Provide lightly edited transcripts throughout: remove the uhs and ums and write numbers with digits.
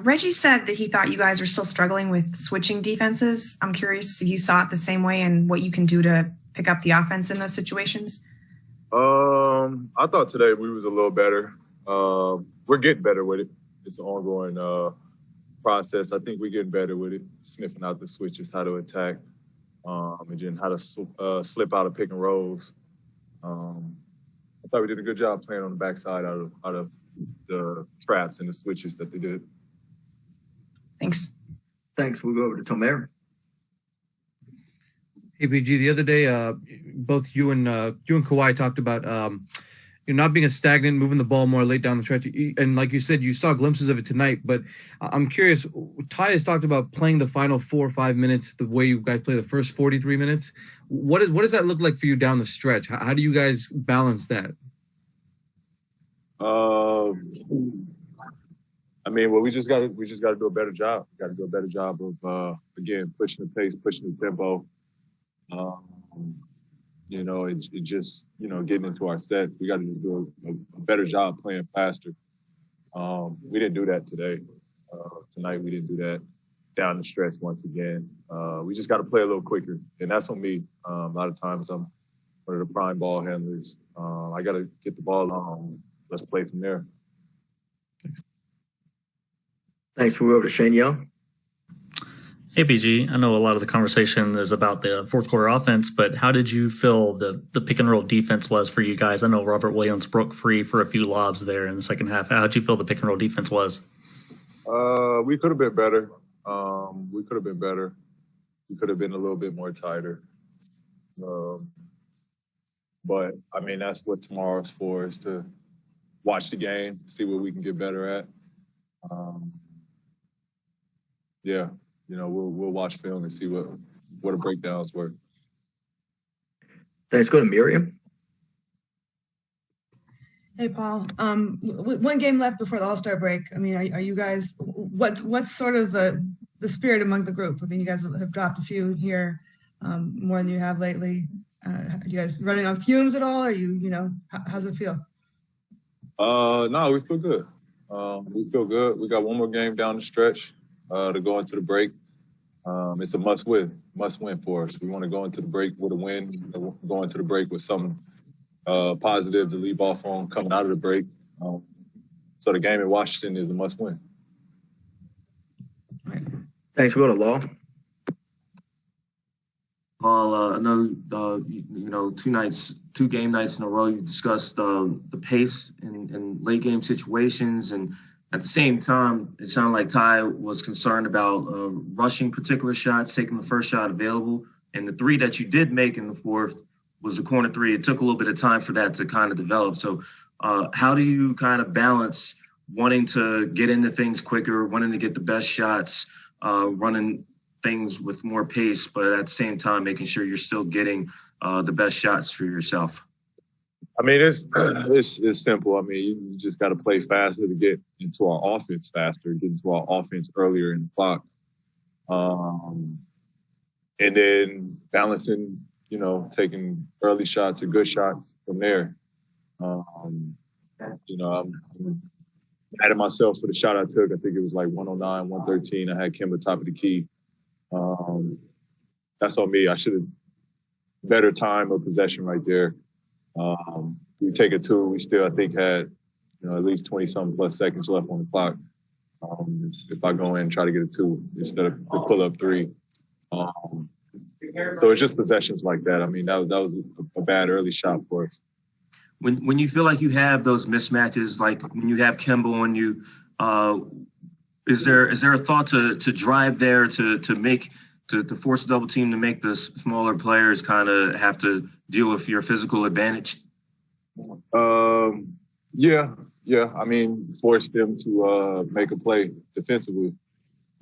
Reggie said that he thought you guys were still struggling with switching defenses. I'm curious if you saw it the same way and what you can do to pick up the offense in those situations. I thought today we was a little better. We're getting better with it. It's an ongoing process. I think we're getting better with it, sniffing out the switches, how to attack, and then how to slip out of pick and rolls. I thought we did a good job playing on the backside out of the traps and the switches that they did. Thanks. Thanks. We'll go over to Tomer. Hey, BG, the other day, both you and Kawhi talked about not being a stagnant, moving the ball more late down the stretch. And like you said, you saw glimpses of it tonight. But I'm curious, Ty has talked about playing the final 4 or 5 minutes the way you guys play the first 43 minutes. What does that look like for you down the stretch? How do you guys balance that? We just got to do a better job. We got to do a better job of again pushing the pace, pushing the tempo. It just getting into our sets. We got to do a better job playing faster. We didn't do that today. Tonight we didn't do that down the stretch once again. We just got to play a little quicker, and that's on me. A lot of times I'm one of the prime ball handlers. I got to get the ball on. Let's play from there. Thanks. We'll go over to Shane Young. Hey, PG. I know a lot of the conversation is about the fourth quarter offense, but how did you feel the pick and roll defense was for you guys? I know Robert Williams broke free for a few lobs there in the second half. How did you feel the pick and roll defense was? We could have been better. We could have been better. We could have been a little bit more tighter. But that's what tomorrow's for, is to watch the game, see what we can get better at. We'll watch film and see what the breakdowns were. Thanks. Go to Miriam. Hey, Paul. With one game left before the All-Star break, are you guys, what's sort of the spirit among the group? You guys have dropped a few here, more than you have lately. Are you guys running on fumes at all? Are you, how's it feel? No, we feel good. We feel good. We got one more game down the stretch to go into the break. It's a must-win for us. We want to go into the break with a win, go into the break with something positive to leave off on coming out of the break. So the game in Washington is a must-win. Thanks. We'll go to Law. Paul, I know, 2 game nights in a row, you discussed the pace in late game situations. And at the same time, it sounded like Ty was concerned about rushing particular shots, taking the first shot available. And the 3 that you did make in the fourth was the corner 3. It took a little bit of time for that to kind of develop. So how do you kind of balance wanting to get into things quicker, wanting to get the best shots, running things with more pace, but at the same time making sure you're still getting the best shots for yourself? It's simple. You just got to play faster to get into our offense faster, get into our offense earlier in the clock. And then balancing, taking early shots or good shots from there. I'm mad at myself for the shot I took. I think it was like 109, 113. I had Kemba top of the key. That's on me. I should have better time of possession right there. We take a 2. We still, I think, had at least 20-something plus seconds left on the clock. If I go in and try to get a 2 instead of the pull-up 3. So it's just possessions like that. That was a bad early shot for us. When you feel like you have those mismatches, like when you have Kemba on you, is there a thought to drive there to force a double team to make the smaller players kind of have to deal with your physical advantage? Force them to make a play defensively.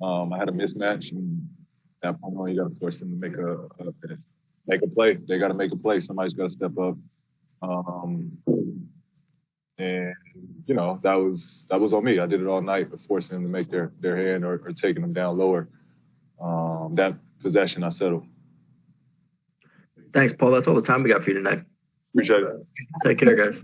I had a mismatch, and at that point, you got to force them to make a play. They got to make a play. Somebody's got to step up. That was on me. I did it all night, forcing them to make their hand or taking them down lower. That possession, I settled. Thanks, Paul. That's all the time we got for you tonight. Appreciate it. Take care, guys.